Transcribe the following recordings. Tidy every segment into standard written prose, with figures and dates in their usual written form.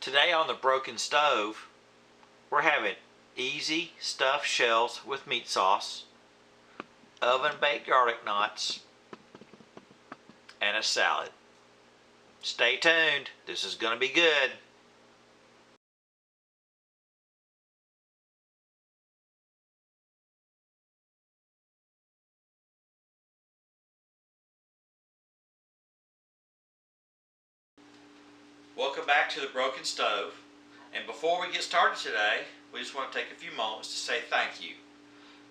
Today on the Broken Stove, we're having easy stuffed shells with meat sauce, oven baked garlic knots, and a salad. Stay tuned, this is going to be good. Welcome back to the Broken Stove. And before we get started today, we just want to take a few moments to say thank you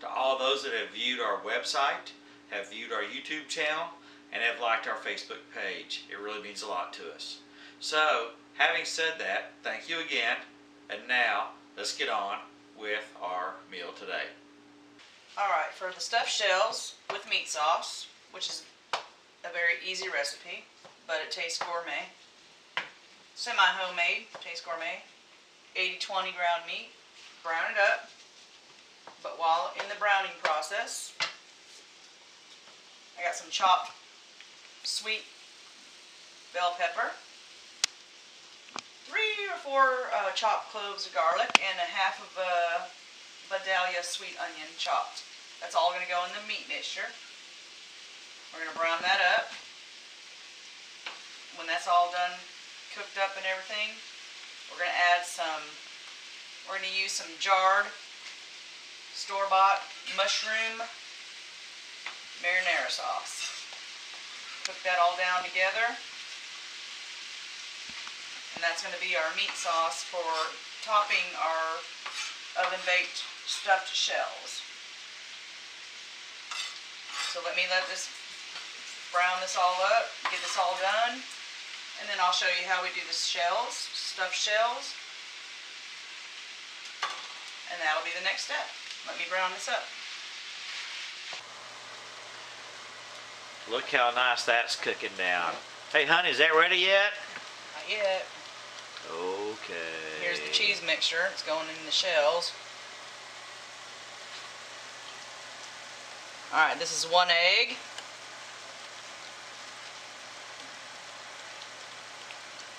to all those that have viewed our website, have viewed our YouTube channel, and have liked our Facebook page. It really means a lot to us. So, having said that, thank you again, and now let's get on with our meal today. Alright, for the stuffed shells with meat sauce, which is a very easy recipe, but it tastes gourmet. Semi-homemade, tastes gourmet. 80-20 ground meat, brown it up, but while in the browning process, I got some chopped sweet bell pepper, 3 or 4 chopped cloves of garlic, and a half of a Vidalia sweet onion chopped. That's all going to go in the meat mixture. We're going to brown that up. When that's all done, cooked up and everything, we're going to add we're going to use some jarred store-bought mushroom marinara sauce. Cook that all down together. And that's going to be our meat sauce for topping our oven-baked stuffed shells. So let brown this all up, get this all done, and then I'll show you how we do the shells, stuffed shells, and that'll be the next step. Let me brown this up. Look how nice that's cooking down. Hey honey, is that ready yet? Not yet. Okay. Here's the cheese mixture. It's going in the shells. Alright, this is 1 egg.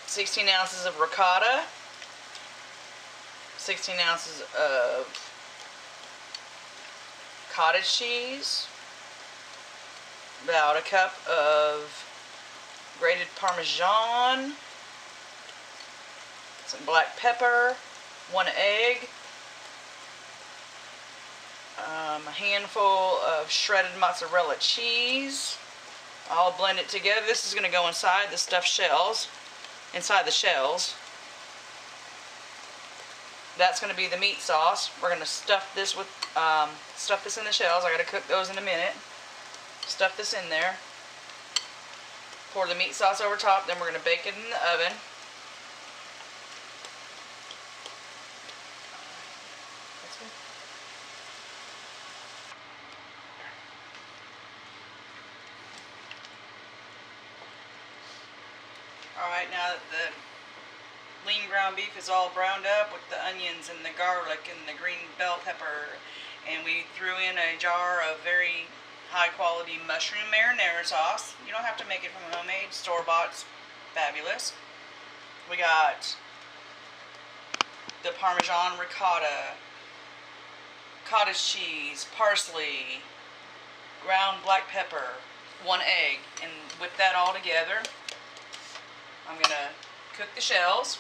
16 ounces of ricotta. 16 ounces of cottage cheese. About a cup of grated Parmesan. Some black pepper. 1 egg. A handful of shredded mozzarella cheese. I'll blend it together. This is going to go inside the stuffed shells. Inside the shells. That's going to be the meat sauce. We're going to stuff this in the shells. I got to cook those in a minute. Stuff this in there. Pour the meat sauce over top. Then we're going to bake it in the oven. Alright, now that the lean ground beef is all browned up with the onions and the garlic and the green bell pepper, and we threw in a jar of very high quality mushroom marinara sauce. You don't have to make it from homemade, store-bought's fabulous. We got the Parmesan ricotta, cottage cheese, parsley, ground black pepper, 1 egg, and whip that all together. I'm going to cook the shells.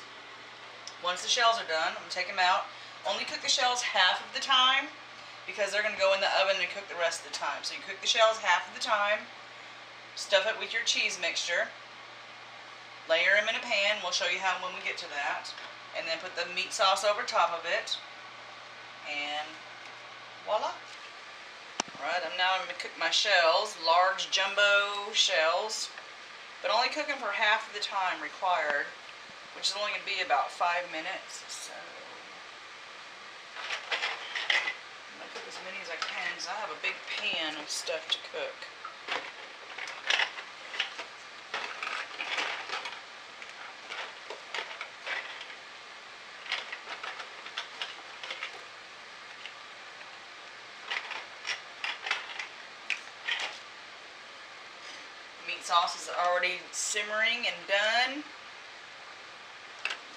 Once the shells are done, I'm going to take them out. Only cook the shells half of the time because they're going to go in the oven and cook the rest of the time. So you cook the shells half of the time, stuff it with your cheese mixture, layer them in a pan. We'll show you how when we get to that. And then put the meat sauce over top of it. And voila. Alright, I'm going to cook my shells, large jumbo shells. But only cook them for half of the time required, which is only going to be about 5 minutes. So I'm going to cook as many as I can because I have a big pan of stuff to cook. Meat sauce is already simmering and done.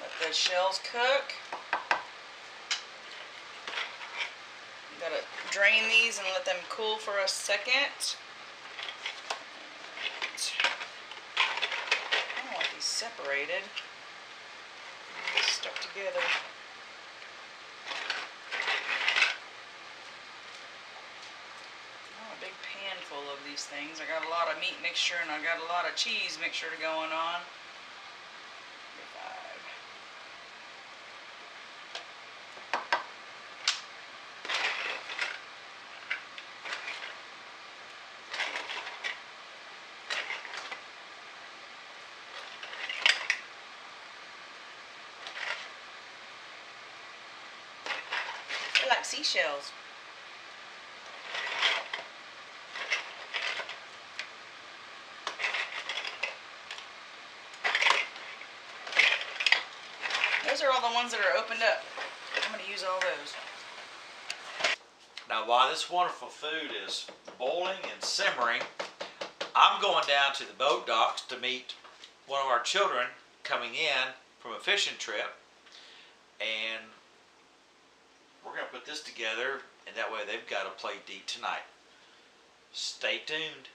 Let the shells cook. Gotta drain these and let them cool for a second. I don't want these separated. They're stuck together. Oh, a big pan full of these things. I got a lot of meat mixture and I got a lot of cheese mixture going on. They're like seashells. Those are all the ones that are opened up. I'm going to use all those. Now while this wonderful food is boiling and simmering, I'm going down to the boat docks to meet one of our children coming in from a fishing trip, and we're going to put this together, and that way they've got a plate to eat tonight. Stay tuned.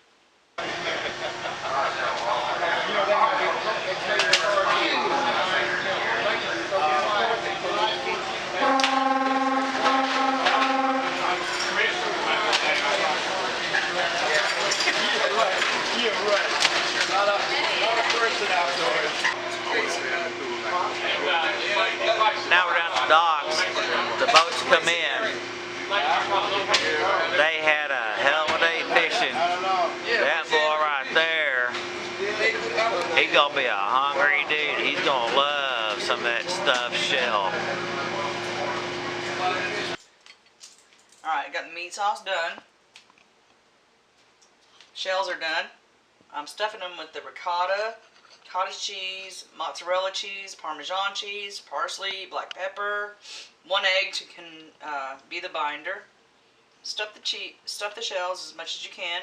Now we're down at the docks. The boats come in. They had a hell of a day fishing. That boy right there, he's gonna be a hungry dude. He's gonna love some of that stuffed shell. Alright, got the meat sauce done. Shells are done. I'm stuffing them with the ricotta, cottage cheese, mozzarella cheese, Parmesan cheese, parsley, black pepper, 1 egg to be the binder. Stuff the shells as much as you can.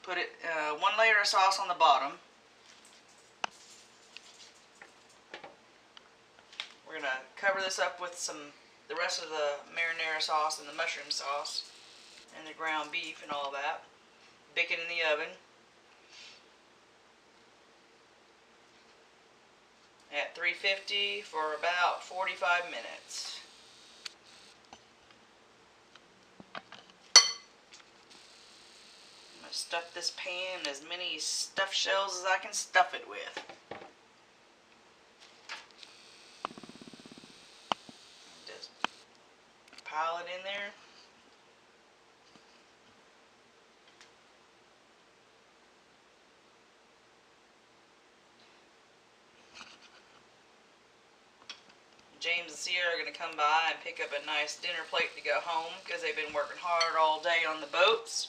Put it 1 layer of sauce on the bottom. We're gonna cover this up with the rest of the marinara sauce and the mushroom sauce and the ground beef and all that. Bake it in the oven at 350 for about 45 minutes. I'm going to stuff this pan as many stuffed shells as I can stuff it with. Just pile it in there. James and Sierra are going to come by and pick up a nice dinner plate to go home because they've been working hard all day on the boats.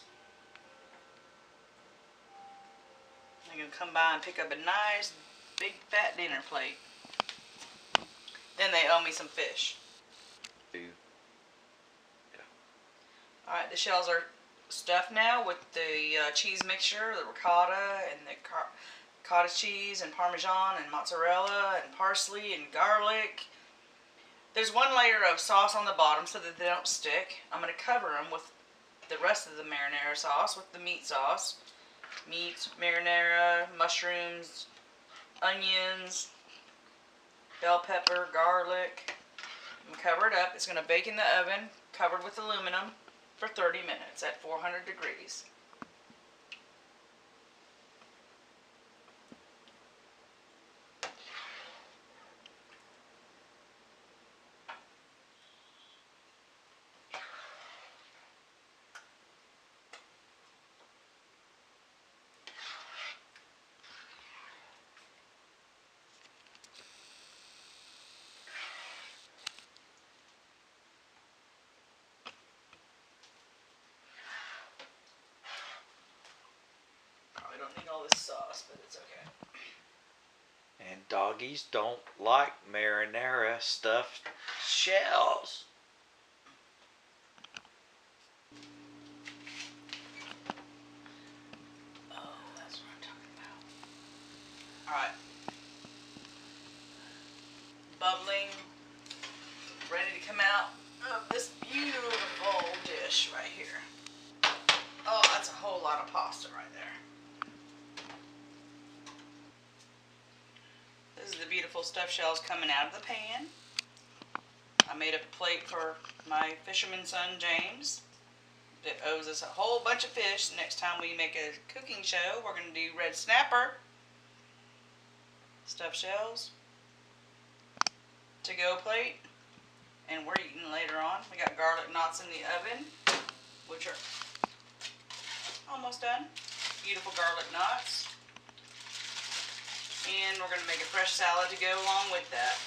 They're going to come by and pick up a nice big fat dinner plate. Then they owe me some fish. Alright, the shells are stuffed now with the cheese mixture, the ricotta and the cottage cheese and Parmesan and mozzarella and parsley and garlic. There's 1 layer of sauce on the bottom so that they don't stick. I'm going to cover them with the rest of the marinara sauce, with the meat sauce. Meat, marinara, mushrooms, onions, bell pepper, garlic. I'm going to cover it up. It's going to bake in the oven, covered with aluminum, for 30 minutes at 400 degrees. Probably don't need all this sauce, but it's okay. And doggies don't like marinara stuffed shells. Oh, that's what I'm talking about. Alright. bubbling, ready to come out of this beautiful dish right here. Oh, that's a whole lot of pasta right there. This is the beautiful stuffed shells coming out of the pan. I made up a plate for my fisherman son, James, that owes us a whole bunch of fish. Next time we make a cooking show, we're going to do red snapper, stuffed shells, to-go plate, and we're eating later on. We got garlic knots in the oven, which are almost done. Beautiful garlic knots. And we're going to make a fresh salad to go along with that.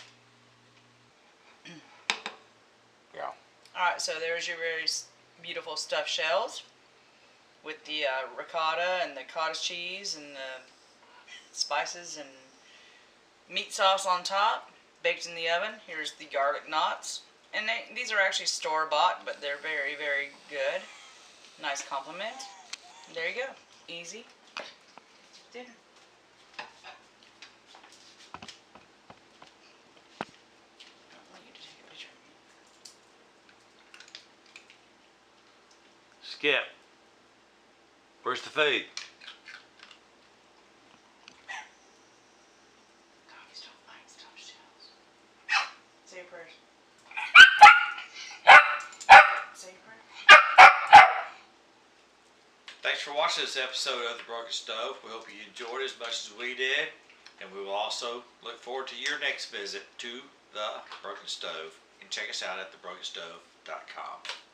Yeah. Alright, so there's your very beautiful stuffed shells with the ricotta and the cottage cheese and the spices and meat sauce on top, baked in the oven. Here's the garlic knots. And these are actually store-bought, but they're very, very good. Nice compliment. There you go. Easy dinner. Skip. Where's the food? Doggies don't like stuffed shells. Say your prayers. Say your prayers. Thanks for watching this episode of The Broken Stove. We hope you enjoyed it as much as we did. And we will also look forward to your next visit to The Broken Stove. And check us out at thebrokenstove.com.